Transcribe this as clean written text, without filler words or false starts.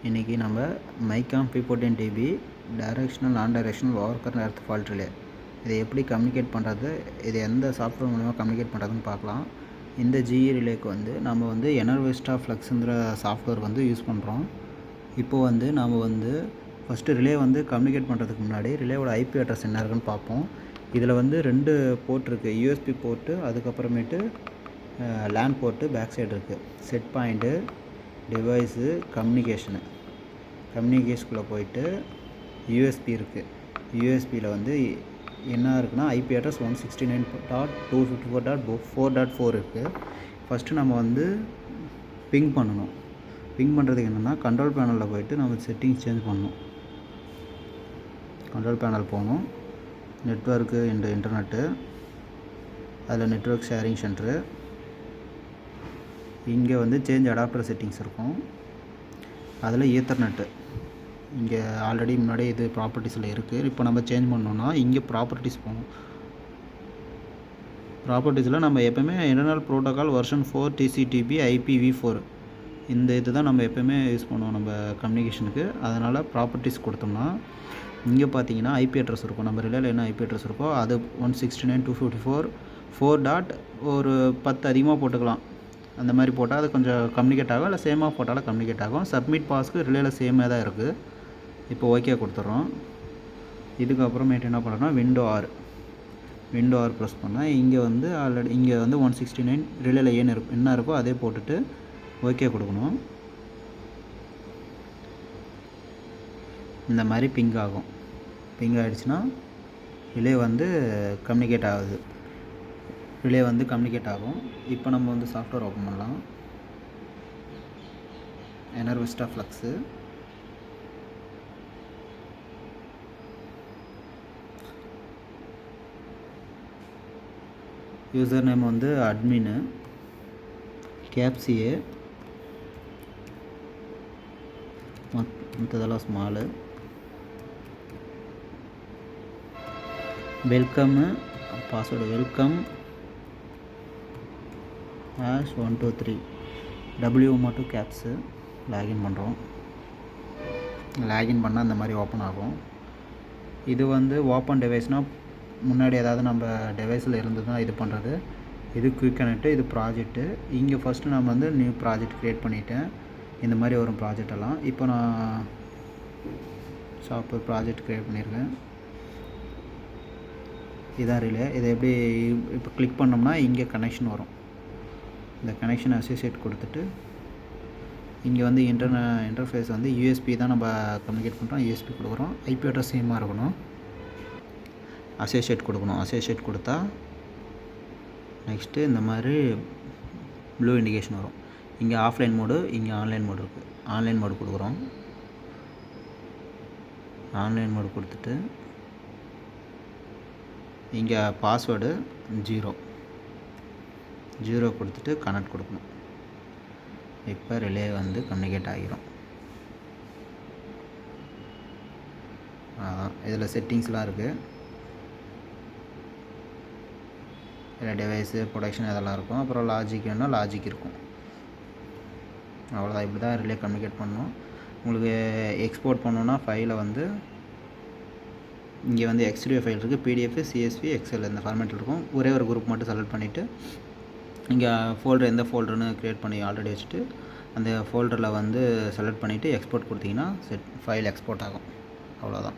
இன்றைக்கி நம்ம மைக்காம் P14 TB directional நான் directional over current earth fault relay இதை எப்படி கம்யூனிகேட் பண்ணுறது, இது எந்த சாஃப்ட்வேர் மூலமாக கம்யூனிகேட் பண்ணுறதுன்னு பார்க்கலாம். இந்த GE ரிலேக்கு நம்ம எனர்வெஸ்டா ஃப்ளக்ஸுங்கிற சாஃப்ட்வேர் யூஸ் பண்ணுறோம். இப்போது நாம் ஃபஸ்ட்டு ரிலே கம்யூனிகேட் பண்ணுறதுக்கு முன்னாடி ரிலேவோட IP அட்ரஸ் என்ன இருக்குன்னு பார்ப்போம். இதில் 2 போர்ட் இருக்குது, USB போர்ட்டு, அதுக்கப்புறமேட்டு லேன் போர்ட்டு பேக் சைடு இருக்குது. செட் பாயிண்ட்டு, டிவைஸு, கம்யூனிகேஷனுக்குள்ளே போயிட்டு USB இருக்குது. USBயில் என்ன இருக்குன்னா IP அட்ரஸ் 169.254.4 இருக்குது. ஃபஸ்ட்டு நம்ம பிங் பண்ணணும். பிங் பண்ணுறதுக்கு என்னென்னா கண்ட்ரோல் பேனலில் போயிட்டு நம்ம செட்டிங்ஸ் சேஞ்ச் பண்ணணும். கண்ட்ரோல் பேனல் போகணும், நெட்வொர்க்கு இன்டர்நெட்டு, அதில் நெட்வொர்க் ஷேரிங் சென்டரு, இங்கே சேஞ்ச் அடாப்டர் செட்டிங்ஸ் இருக்கும், அதில் ஈத்தர்நெட்டு இங்கே ஆல்ரெடி முன்னாடி இது ப்ராப்பர்ட்டிஸில் இருக்குது. இப்போ நம்ம சேஞ்ச் பண்ணோன்னா இங்கே ப்ராப்பர்ட்டிஸ் போகணும். ப்ராப்பர்ட்டிஸில் நம்ம எப்போயுமே internal protocol version 4 TCP/IP IPv4 இந்த இது தான் நம்ம எப்போயுமே யூஸ் பண்ணுவோம் நம்ம கம்யூனிகேஷனுக்கு. அதனால் ப்ராப்பர்ட்டிஸ் கொடுத்தோம்னா இங்கே பார்த்தீங்கன்னா IP அட்ரஸ் இருக்கும். நம்ம ரிலேயில் என்ன IP அட்ரஸ் இருக்கோ அது 169.254.4 ஒரு 10 அதிகமாக போட்டுக்கலாம். அந்த மாதிரி போட்டால் அது கொஞ்சம் கம்யூனிகேட் ஆகும், இல்லை சேமாக போட்டாலும் கம்யூனிகேட் ஆகும். சப்மிட் பாஸ்க்கு ரிலேயில் சேமாக தான் இருக்குது. இப்போ ஓகே கொடுத்துட்றோம். இதுக்கப்புறமேட்டு என்ன பண்ணுறோன்னா விண்டோ ஆர் ப்ரெஸ் பண்ணால் இங்கே ஆல்ரெடி இங்கே 169 ரிலேயில் என்ன இருக்கோ அதே போட்டுட்டு ஓகே கொடுக்கணும். இந்த மாதிரி பிங் ஆகும். பிங் ஆகிடுச்சுன்னா ரிலே கம்யூனிகேட் ஆகுது. ரிலே கம்யூனிகேட் ஆகும். இப்போ நம்ம சாஃப்ட்வேர் ஓப்பன் பண்ணலாம். எனர்வெஸ்டா ஃப்ளக்ஸு, யூசர் நேம் அட்மின்னு, கேப்சிஏ, மற்றதெல்லாம் ஸ்மாலு, வெல்கம்மு, பாஸ்வேர்டு வெல்கம் #123 W மட்டும் கேப்ஸு. லாகின் பண்ணுறோம். லாகின் பண்ணால் அந்த மாதிரி ஓப்பன் ஆகும். இது ஓப்பன் டிவைஸ்னால் முன்னாடி ஏதாவது நம்ம டிவைஸில் இருந்து தான் இது பண்ணுறது. இது குயிக் கனெக்ட்டு, இது ப்ராஜெக்ட்டு. இங்கே ஃபஸ்ட்டு நம்ம நியூ ப்ராஜெக்ட் க்ரியேட் பண்ணிட்டேன். இந்த மாதிரி வரும் ப்ராஜெக்டெல்லாம். இப்போ நான் சாஃப்ட்வேர் ப்ராஜெக்ட் க்ரியேட் பண்ணியிருக்கேன். இதான் ரிலே. இதை எப்படி இப்போ கிளிக் பண்ணோம்னா இங்கே கனெக்ஷன் வரும். இந்த கனெக்ஷன் அசோசியேட் கொடுத்துட்டு இங்கே இன்டர்ஃபேஸ் USB தான் நம்ம கம்யூனிகேட் பண்ணுறோம். USB கொடுக்குறோம். IP அட்ரஸ் சேமாக இருக்கணும். அசோசியேட் கொடுக்கணும். அசோசியேட் கொடுத்தா நெக்ஸ்ட்டு இந்த மாதிரி ப்ளூ இண்டிகேஷன் வரும். இங்கே ஆஃப்லைன் மோடு, இங்கே ஆன்லைன் மோடு இருக்குது. ஆன்லைன் மோடு கொடுக்குறோம். ஆன்லைன் மோடு கொடுத்துட்டு இங்கே பாஸ்வேர்டு 0 கொடுத்துட்டு கனெக்ட் கொடுக்கணும். இப்போ ரிலே கம்யூனிகேட் ஆகிரும். இதில் செட்டிங்ஸ்லாம் இருக்குது. இதில் டிவைஸு, ப்ரொடக்ஷன் இதெல்லாம் இருக்கும். அப்புறம் லாஜிக் வேணும்னா லாஜிக் இருக்கும். அவ்வளோதான். இப்படி தான் ரிலே கம்யூனிகேட் பண்ணணும். உங்களுக்கு எக்ஸ்போர்ட் பண்ணணுன்னா ஃபைலை இங்கே XDF ஃபைல் இருக்குது, PDF, CSV, Excel இந்த ஃபார்மேட்டில் இருக்கும். ஒரே ஒரு குரூப் மட்டும் செலக்ட் பண்ணிவிட்டு இங்கே எந்த ஃபோல்டர்னு க்ரியேட் பண்ணி ஆல்ரெடி வச்சுட்டு அந்த ஃபோல்டரில் செலக்ட் பண்ணிவிட்டு எக்ஸ்போர்ட் கொடுத்தீங்கன்னா ஃபைல் எக்ஸ்போர்ட் ஆகும். அவ்வளோதான்.